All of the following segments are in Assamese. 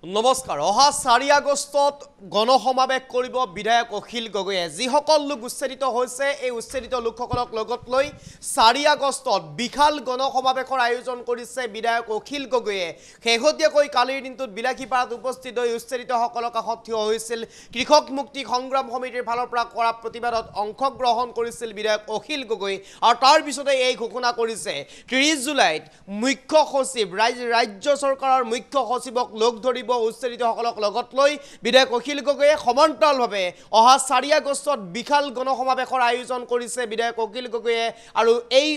নমস্কাৰ অহা 4 আগষ্টত গণসমাবেশ কৰিব বিধায়ক অখিল গগৈয়ে যিসকল লোক উচ্ছেদিত হৈছে এই উচ্ছেদিত লোকসকলক লগত লৈ 4 আগষ্টত বিশাল গণসমাবেশৰ আয়োজন কৰিছে বিধায়ক অখিল গগৈয়ে শেহতীয়াকৈ কালিৰ দিনটোত বিলাসীপাৰাত উপস্থিত হৈ উচ্ছেদিতসকলৰ কাষত থিয় হৈছিল কৃষক মুক্তি সংগ্ৰাম সমিতিৰ ফালৰ পৰা কৰা প্ৰতিবাদত অংশগ্ৰহণ কৰিছিল বিধায়ক অখিল গগৈ আৰু তাৰ পিছতে এই ঘোষণা কৰিছে 30 জুলাইত মুখ্য সচিব ৰাজ্য চৰকাৰৰ মুখ্য সচিবক লগ ধৰি উচ্ছেদিতসকলক লগত লৈ বিধায়ক অখিল গগৈয়ে সমান্তৰালভাৱে অহা 4 আগষ্টত বিশাল গণসমাবেশৰ আয়োজন কৰিছে বিধায়ক অখিল গগৈয়ে আৰু এই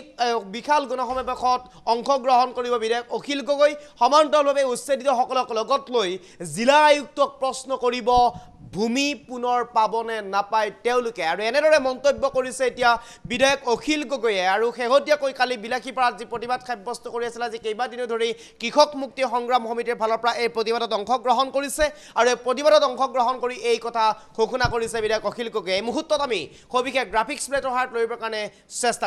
বিশাল গণসমাবেশত অংশগ্ৰহণ কৰিব বিধায়ক অখিল গগৈ সমান্তৰালভাৱে উচ্ছেদিতসকলক লগত লৈ জিলা আয়ুক্তক প্ৰশ্ন কৰিব ভূমি পুনৰ পাবনে নাপায় তেওঁলোকে আৰু এনেদৰে মন্তব্য কৰিছে এতিয়া বিধায়ক অখিল গগৈয়ে আৰু শেহতীয়াকৈ কালি বিলাসীপাৰাত যি প্ৰতিবাদ সাব্যস্ত কৰি আছিল আজি কেইবাদিনো ধৰি কৃষক মুক্তি সংগ্ৰাম সমিতিৰ ফালৰ পৰা এই প্ৰতিবাদত অংশগ্ৰহণ কৰিছে আৰু এই প্ৰতিবাদত অংশগ্ৰহণ কৰি এই কথা ঘোষণা কৰিছে বিধায়ক অখিল গগৈয়ে এই মুহূৰ্তত আমি সবিশেষ গ্ৰাফিক্স প্লেটৰ হাত লইবৰ কাৰণে চেষ্টা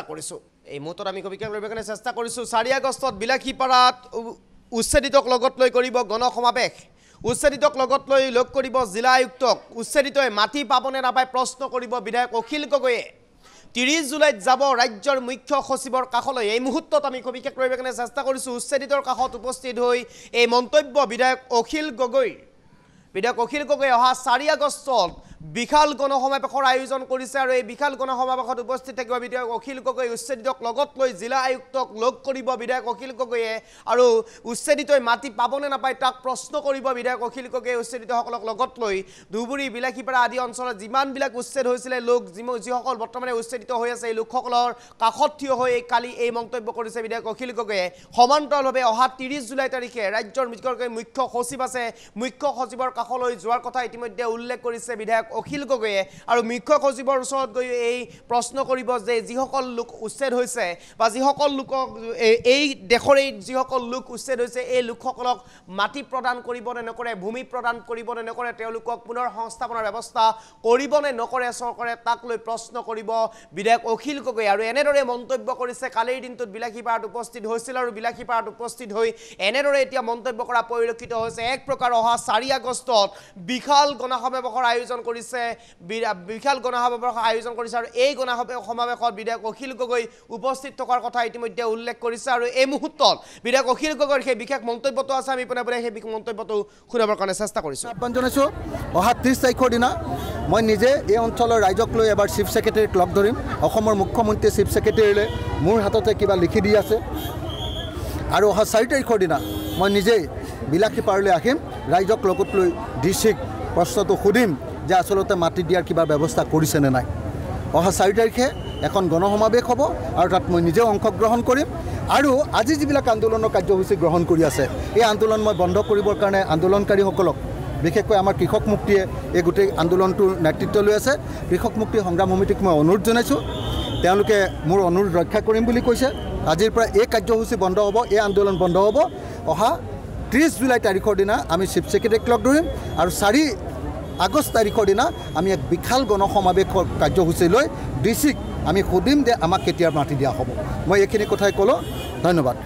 কৰিছোঁ 4 আগষ্টত বিলাসীপাৰাত উচ্ছেদিতক লগত লৈ কৰিব গণসমাবেশ উচ্ছেদিতক লগত লৈ লগ কৰিব জিলা আয়ুক্তক উচ্ছেদিতই মাটি পাবনে নাপায় প্ৰশ্ন কৰিব বিধায়ক অখিল গগৈয়ে 30 জুলাইত যাব ৰাজ্যৰ মুখ্য সচিবৰ কাষলৈ এই মুহূৰ্তত আমি সবিশেষ কৰিবৰ কাৰণে চেষ্টা কৰিছোঁ উচ্ছেদিতৰ কাষত উপস্থিত হৈ এই মন্তব্য বিধায়ক অখিল গগৈ অহা 4 আগষ্টত বিশাল গণসমাবেশৰ আয়োজন কৰিছে আৰু এই বিশাল গণসমাবেশত উপস্থিত থাকিব বিধায়ক অখিল গগৈ উচ্ছেদিতক লগত লৈ জিলা আয়ুক্তক লগ কৰিব বিধায়ক অখিল গগৈয়ে আৰু উচ্ছেদিতই মাটি পাবনে নাপায় তাক প্ৰশ্ন কৰিব বিধায়ক অখিল গগৈয়ে উচ্ছেদিতসকলক লগত লৈ ধুবুৰী বিলাসীপাৰা আদি অঞ্চলত যিমানবিলাক উচ্ছেদ হৈছিলে লোক যিসকল বৰ্তমানে উচ্ছেদিত হৈ আছে এই লোকসকলৰ কাষত থিয় হৈ কালি এই মন্তব্য কৰিছে বিধায়ক অখিল গগৈয়ে সমান্তৰালভাৱে অহা 30 জুলাই তাৰিখে ৰাজ্যৰ মুখ্য সচিব আছে মুখ্য সচিবৰ কাষলৈ যোৱাৰ কথা ইতিমধ্যে উল্লেখ কৰিছে বিধায়ক অখিল গগৈয়ে আৰু মুখ্য সচিবৰ ওচৰত গৈ এই প্ৰশ্ন কৰিব যে যিসকল লোক উচ্ছেদ হৈছে বা যিসকল লোকক এই দেশৰ যিসকল লোক উচ্ছেদ হৈছে এই লোকসকলক মাটি প্ৰদান কৰিব নে নকৰে ভূমি প্ৰদান কৰিব নে নকৰে তেওঁলোকক পুনৰ সংস্থাপনৰ ব্যৱস্থা কৰিব নে নকৰে চৰকাৰে তাক লৈ প্ৰশ্ন কৰিব বিধায়ক অখিল গগৈ আৰু এনেদৰে মন্তব্য কৰিছে কালিৰ দিনটোত বিলাসীপাৰাত উপস্থিত হৈছিল আৰু বিলাসীপাৰাত উপস্থিত হৈ এনেদৰে এতিয়া মন্তব্য কৰা পৰিলক্ষিত হৈছে এক প্ৰকাৰ অহা 4 আগষ্টত বিশাল গণসমাবেশৰ আয়োজন কৰিছে আৰু এই গণসমাবেশত বিধায়ক অখিল গগৈ উপস্থিত থকাৰ কথা ইতিমধ্যে উল্লেখ কৰিছে আৰু এই মুহূৰ্তত বিধায়ক অখিল গগৈৰ সেই বিশেষ মন্তব্যটো আছে আমি পুনৰবাৰ সেই বিশেষ মন্তব্যটো শুনাবৰ কাৰণে চেষ্টা কৰিছোঁ আহ্বান জনাইছোঁ অহা 30 তাৰিখৰ দিনা মই নিজে এই অঞ্চলৰ ৰাইজক লৈ এবাৰ চিফ ছেক্ৰেটাৰীক লগ ধৰিম অসমৰ মুখ্যমন্ত্ৰী চিফ ছেক্ৰেটাৰীলৈ মোৰ হাততে কিবা লিখি দি আছে আৰু অহা 4 তাৰিখৰ দিনা মই নিজেই বিলাসীপাৰালৈ আহিম ৰাইজক লগত লৈ ডিচিক প্ৰশ্নটো সুধিম যে আসলতে মাটি দিয়াৰ কিবা ব্যৱস্থা কৰিছে নে নাই অহা 4 তাৰিখে এখন গণসমাবেশ হ'ব আৰু তাত মই নিজে অংশগ্ৰহণ কৰিম আৰু আজি যিবিলাক আন্দোলনৰ কাৰ্যসূচী গ্ৰহণ কৰি আছে এই আন্দোলন মই বন্ধ কৰিবৰ কাৰণে আন্দোলনকাৰীসকলক বিশেষকৈ আমাৰ কৃষক মুক্তিয়ে এই গোটেই আন্দোলনটোৰ নেতৃত্ব লৈ আছে কৃষক মুক্তি সংগ্ৰাম সমিতিক মই অনুৰোধ জনাইছোঁ তেওঁলোকে মোৰ অনুৰোধ ৰক্ষা কৰিম বুলি কৈছে আজিৰ পৰা এই কাৰ্যসূচী বন্ধ হ'ব এই আন্দোলন বন্ধ হ'ব অহা 30 জুলাই তাৰিখৰ দিনা আমি চিফ ছেক্ৰেটাৰীক লগ ধৰিম আৰু 4 আগষ্ট তাৰিখৰ দিনা আমি এক বিশাল গণসমাবেশৰ কাৰ্যসূচী লৈ ডিচিক আমি সুধিম যে আমাক কেতিয়া মাটি দিয়া হ'ব মই এইখিনি কথাই ক'লোঁ ধন্যবাদ